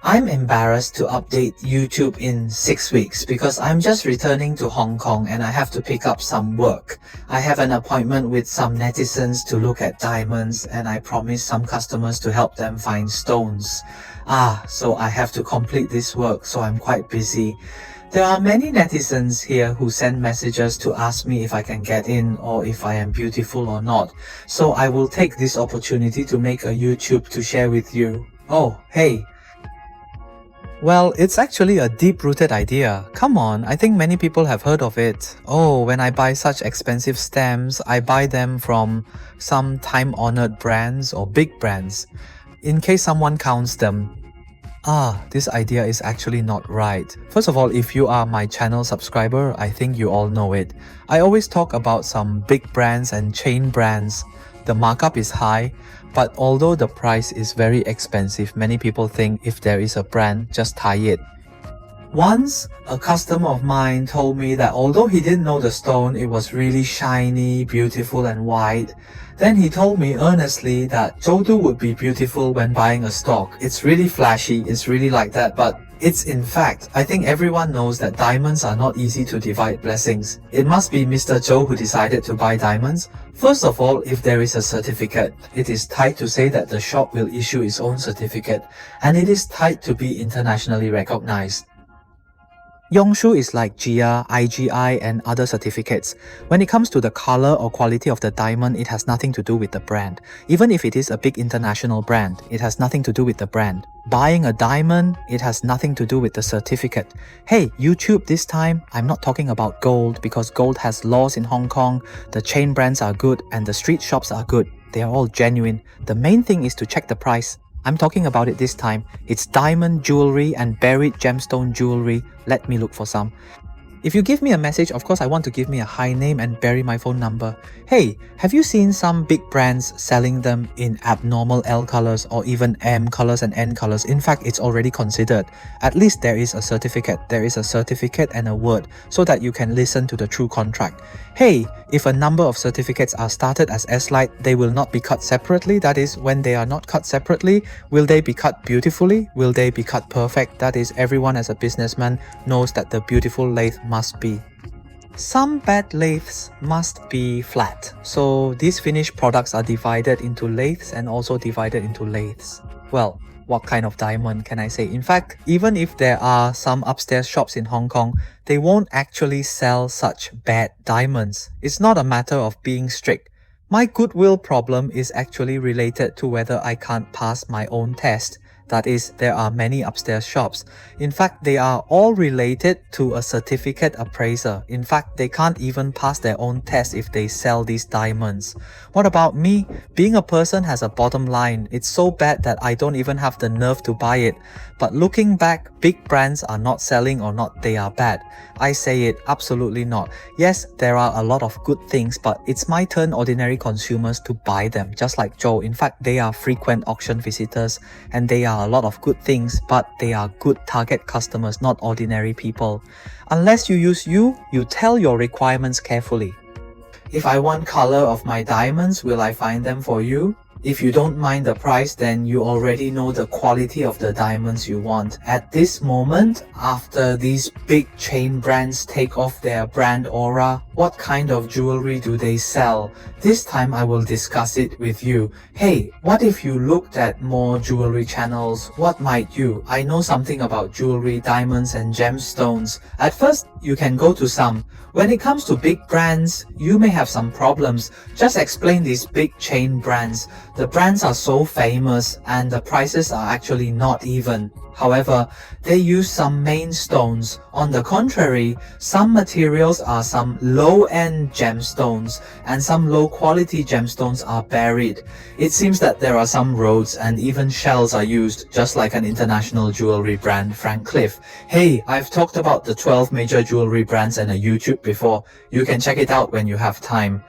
I'm embarrassed to update YouTube in 6 weeks because I'm just returning to Hong Kong and I have to pick up some work. I have an appointment with some netizens to look at diamonds and I promised some customers to help them find stones. So I have to complete this work, so I'm quite busy. There are many netizens here who send messages to ask me if I can get in or if I am beautiful or not. So I will take this opportunity to make a YouTube to share with you. Oh, hey. Well, it's actually a deep-rooted idea. Come on, I think many people have heard of it. Oh, when I buy such expensive stamps, I buy them from some time-honored brands or big brands, in case someone counts them. This idea is actually not right. First of all, if you are my channel subscriber, I think you all know it. I always talk about some big brands and chain brands. The markup is high, but although the price is very expensive, many people think if there is a brand, just tie it. Once, a customer of mine told me that although he didn't know the stone, it was really shiny, beautiful and white. Then he told me earnestly that Zhoudu would be beautiful when buying a stock. It's really flashy, it's really like that, but it's in fact, I think everyone knows that diamonds are not easy to divide blessings. It must be Mr. Zhou who decided to buy diamonds. First of all, if there is a certificate, it is tied to say that the shop will issue its own certificate, and it is tied to be internationally recognized. Yongshu is like GIA, IGI and other certificates. When it comes to the color or quality of the diamond, it has nothing to do with the brand. Even if it is a big international brand, it has nothing to do with the brand. Buying a diamond, it has nothing to do with the certificate. Hey, YouTube, this time, I'm not talking about gold because gold has laws in Hong Kong, the chain brands are good and the street shops are good. They are all genuine. The main thing is to check the price. I'm talking about it this time. It's diamond jewelry and buried gemstone jewelry. Let me look for some. If you give me a message, of course I want to give me a high name and bury my phone number. Hey, have you seen some big brands selling them in abnormal L colors or even M colors and N colors? In fact, it's already considered. At least there is a certificate. There is a certificate and a word so that you can listen to the true contract. Hey, if a number of certificates are started as S-Lite, they will not be cut separately. That is, when they are not cut separately, will they be cut beautifully? Will they be cut perfect? That is, everyone as a businessman knows that the beautiful lathe must be. Some bad lathes must be flat. So these finished products are divided into lathes and also divided into lathes. Well, what kind of diamond can I say? In fact, even if there are some upstairs shops in Hong Kong, they won't actually sell such bad diamonds. It's not a matter of being strict. My goodwill problem is actually related to whether I can't pass my own test. That is, there are many upstairs shops. In fact, they are all related to a certificate appraiser. In fact, they can't even pass their own test if they sell these diamonds. What about me? Being a person has a bottom line. It's so bad that I don't even have the nerve to buy it. But looking back, big brands are not selling or not they are bad. I say it, absolutely not. Yes, there are a lot of good things, but it's my turn, ordinary consumers, to buy them, just like Joe. In fact, they are frequent auction visitors and they are a lot of good things, but they are good target customers, not ordinary people. Unless you tell your requirements carefully. If I want color of my diamonds, will I find them for you? If you don't mind the price, then you already know the quality of the diamonds you want. At this moment, after these big chain brands take off their brand aura, what kind of jewelry do they sell? This time I will discuss it with you. Hey, what if you looked at more jewelry channels? What might you? I know something about jewelry, diamonds and gemstones. At first, you can go to some. When it comes to big brands, you may have some problems. Just explain these big chain brands. The brands are so famous and the prices are actually not even. However, they use some main stones. On the contrary, some materials are some low-end gemstones and some low-quality gemstones are buried. It seems that there are some roads and even shells are used, just like an international jewelry brand, Frank Cliff. Hey, I've talked about the 12 major jewelry brands in a YouTube before. You can check it out when you have time.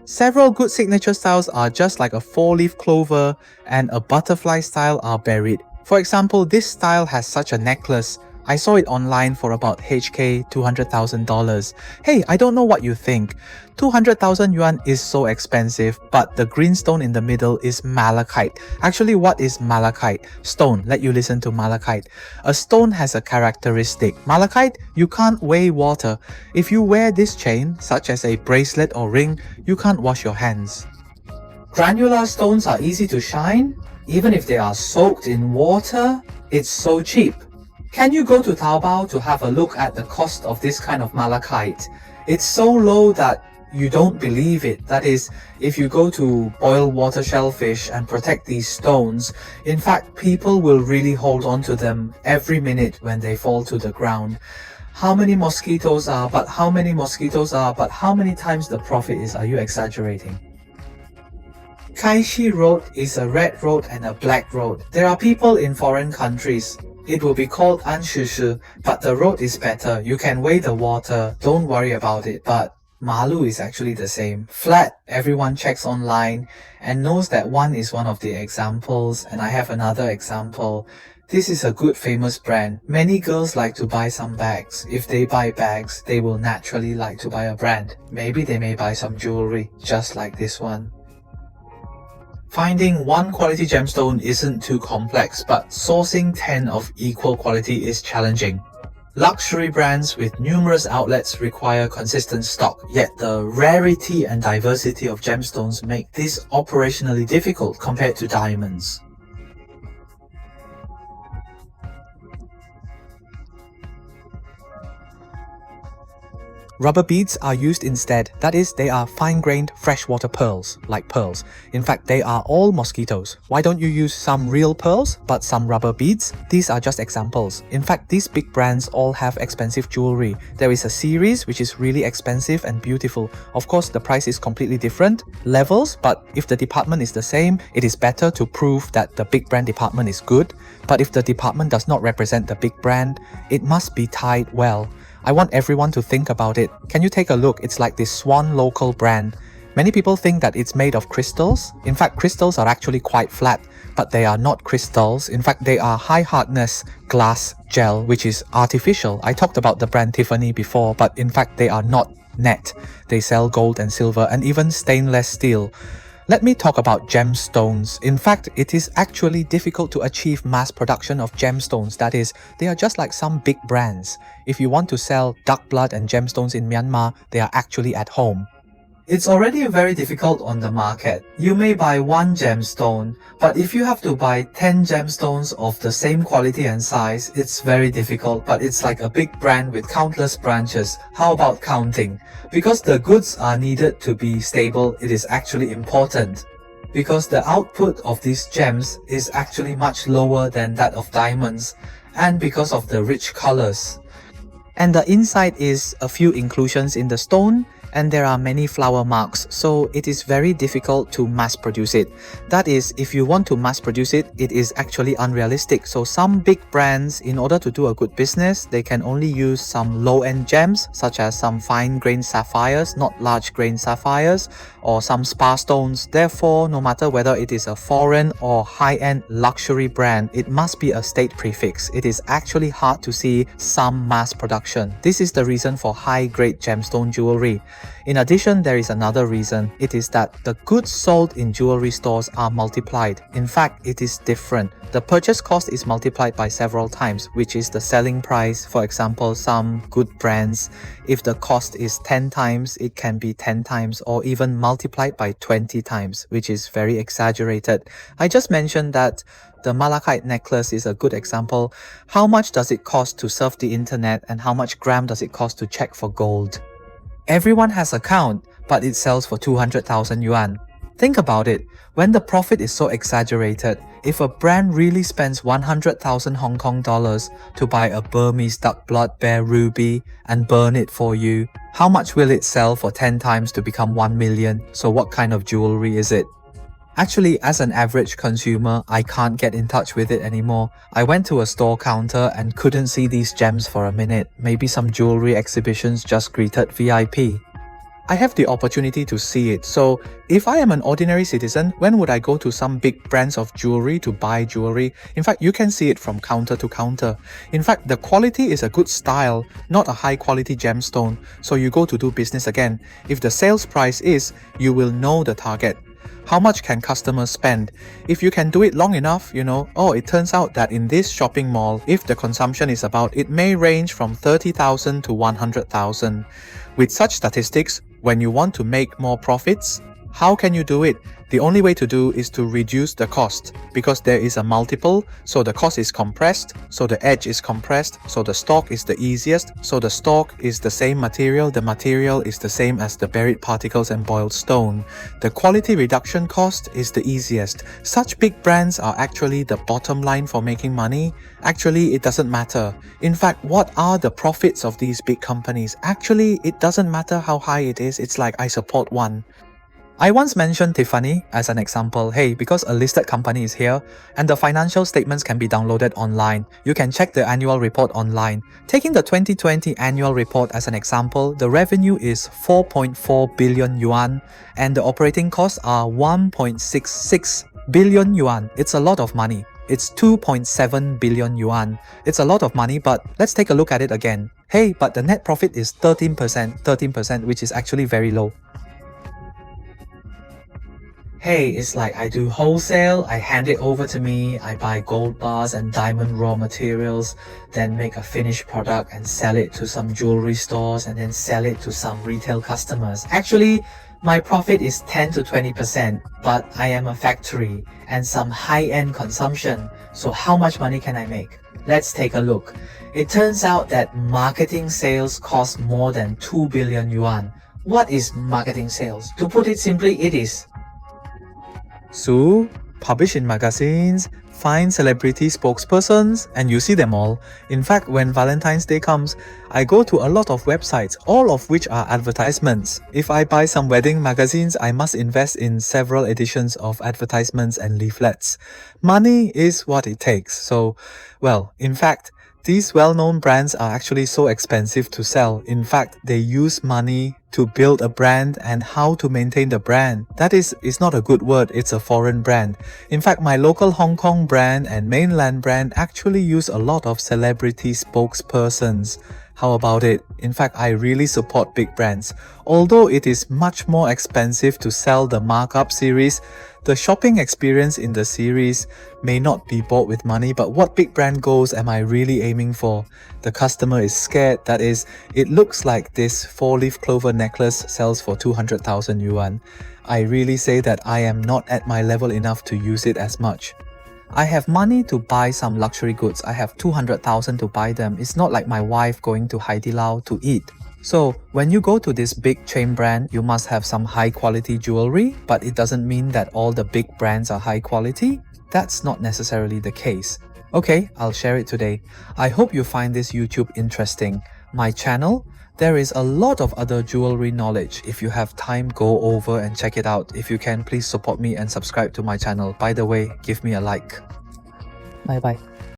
Several good signature styles are just like a 4-leaf clover and a butterfly style are buried. For example, this style has such a necklace. I saw it online for about HK $200,000. Hey, I don't know what you think. 200,000 yuan is so expensive, but the green stone in the middle is malachite. Actually, what is malachite? Stone. Let you listen to malachite. A stone has a characteristic. Malachite, you can't weigh water. If you wear this chain, such as a bracelet or ring, you can't wash your hands. Granular stones are easy to shine. Even if they are soaked in water, it's so cheap. Can you go to Taobao to have a look at the cost of this kind of malachite? It's so low that you don't believe it. That is, if you go to boil water shellfish and protect these stones, in fact, people will really hold on to them every minute when they fall to the ground. How many mosquitoes are, but how many times the profit is? Are you exaggerating? Kaishi Road is a red road and a black road. There are people in foreign countries. It will be called Anshishi, but the road is better. You can weigh the water, don't worry about it. But Malu is actually the same. Flat, everyone checks online and knows that one is one of the examples, and I have another example. This is a good famous brand. Many girls like to buy some bags. If they buy bags, they will naturally like to buy a brand. Maybe they may buy some jewelry, just like this one. Finding one quality gemstone isn't too complex, but sourcing 10 of equal quality is challenging. Luxury brands with numerous outlets require consistent stock, yet the rarity and diversity of gemstones make this operationally difficult compared to diamonds. Rubber beads are used instead. That is, they are fine-grained freshwater pearls, like pearls. In fact, they are all mosquitoes. Why don't you use some real pearls, but some rubber beads? These are just examples. In fact, these big brands all have expensive jewelry. There is a series which is really expensive and beautiful. Of course, the price is completely different, levels, but if the department is the same, it is better to prove that the big brand department is good. But if the department does not represent the big brand, it must be tied well. I want everyone to think about it. Can you take a look? It's like this Swan local brand. Many people think that it's made of crystals. In fact, crystals are actually quite flat, but they are not crystals. In fact, they are high hardness glass gel, which is artificial. I talked about the brand Tiffany before, but in fact, they are not net. They sell gold and silver and even stainless steel. Let me talk about gemstones. In fact, it is actually difficult to achieve mass production of gemstones. That is, they are just like some big brands. If you want to sell duck blood and gemstones in Myanmar, they are actually at home. It's already very difficult on the market. You may buy one gemstone, but if you have to buy 10 gemstones of the same quality and size, it's very difficult, but it's like a big brand with countless branches. How about counting? Because the goods are needed to be stable, it is actually important. Because the output of these gems is actually much lower than that of diamonds, and because of the rich colors. And the inside is a few inclusions in the stone, and there are many flower marks, so it is very difficult to mass produce it. That is, if you want to mass produce it, it is actually unrealistic. So some big brands, in order to do a good business, they can only use some low-end gems, such as some fine-grained sapphires, not large-grained sapphires, or some spa stones. Therefore, no matter whether it is a foreign or high-end luxury brand, it must be a state prefix. It is actually hard to see some mass production. This is the reason for high-grade gemstone jewelry. In addition, there is another reason. It is that the goods sold in jewelry stores are multiplied. In fact, it is different. The purchase cost is multiplied by several times, which is the selling price. For example, some good brands, if the cost is 10 times, it can be 10 times or even multiplied by 20 times, which is very exaggerated. I just mentioned that the malachite necklace is a good example. How much does it cost to surf the internet, and how much gram does it cost to check for gold? Everyone has a count, but it sells for 200,000 yuan. Think about it. When the profit is so exaggerated, if a brand really spends 100,000 Hong Kong dollars to buy a Burmese duck blood bear ruby and burn it for you, how much will it sell for 10 times to become 1 million? So what kind of jewelry is it? Actually, as an average consumer, I can't get in touch with it anymore. I went to a store counter and couldn't see these gems for a minute. Maybe some jewelry exhibitions just greeted VIP. I have the opportunity to see it. So if I am an ordinary citizen, when would I go to some big brands of jewelry to buy jewelry? In fact, you can see it from counter to counter. In fact, the quality is a good style, not a high quality gemstone. So you go to do business again. If the sales price is, you will know the target. How much can customers spend? If you can do it long enough, it turns out that in this shopping mall, if the consumption is about, it may range from 30,000 to 100,000. With such statistics, when you want to make more profits, how can you do it? The only way to do is to reduce the cost, because there is a multiple, so the cost is compressed, so the edge is compressed, so the stock is the easiest, so the stock is the same material, the material is the same as the buried particles and boiled stone. The quality reduction cost is the easiest. Such big brands are actually the bottom line for making money. Actually, it doesn't matter. In fact, what are the profits of these big companies? Actually, it doesn't matter how high it is. It's like I support one. I once mentioned Tiffany as an example. Hey, because a listed company is here and the financial statements can be downloaded online, you can check the annual report online. Taking the 2020 annual report as an example, the revenue is 4.4 billion yuan and the operating costs are 1.66 billion yuan. It's a lot of money. It's 2.7 billion yuan. It's a lot of money, but let's take a look at it again. Hey, but the net profit is 13%, which is actually very low. Hey, it's like I do wholesale, I hand it over to me, I buy gold bars and diamond raw materials, then make a finished product and sell it to some jewelry stores and then sell it to some retail customers. Actually, my profit is 10 to 20%, but I am a factory and some high-end consumption. So how much money can I make? Let's take a look. It turns out that marketing sales cost more than 2 billion yuan. What is marketing sales? To put it simply, it is So, publish in magazines, find celebrity spokespersons, and you see them all. In fact, when Valentine's Day comes, I go to a lot of websites, all of which are advertisements. If I buy some wedding magazines, I must invest in several editions of advertisements and leaflets. Money is what it takes. So, in fact, these well-known brands are actually so expensive to sell. In fact, they use money to build a brand and how to maintain the brand. That is not a good word, it's a foreign brand. In fact, my local Hong Kong brand and mainland brand actually use a lot of celebrity spokespersons. How about it? In fact, I really support big brands. Although it is much more expensive to sell the markup series, the shopping experience in the series may not be bought with money, but what big brand goals am I really aiming for? The customer is scared, that is, it looks like this 4-leaf clover necklace sells for 200,000 yuan. I really say that I am not at my level enough to use it as much. I have money to buy some luxury goods. I have 200,000 to buy them. It's not like my wife going to Hai Di Lao to eat. So when you go to this big chain brand, you must have some high quality jewelry, but it doesn't mean that all the big brands are high quality. That's not necessarily the case. Okay, I'll share it today. I hope you find this YouTube interesting. My channel, there is a lot of other jewelry knowledge. If you have time, go over and check it out. If you can, please support me and subscribe to my channel. By the way, give me a like. Bye bye.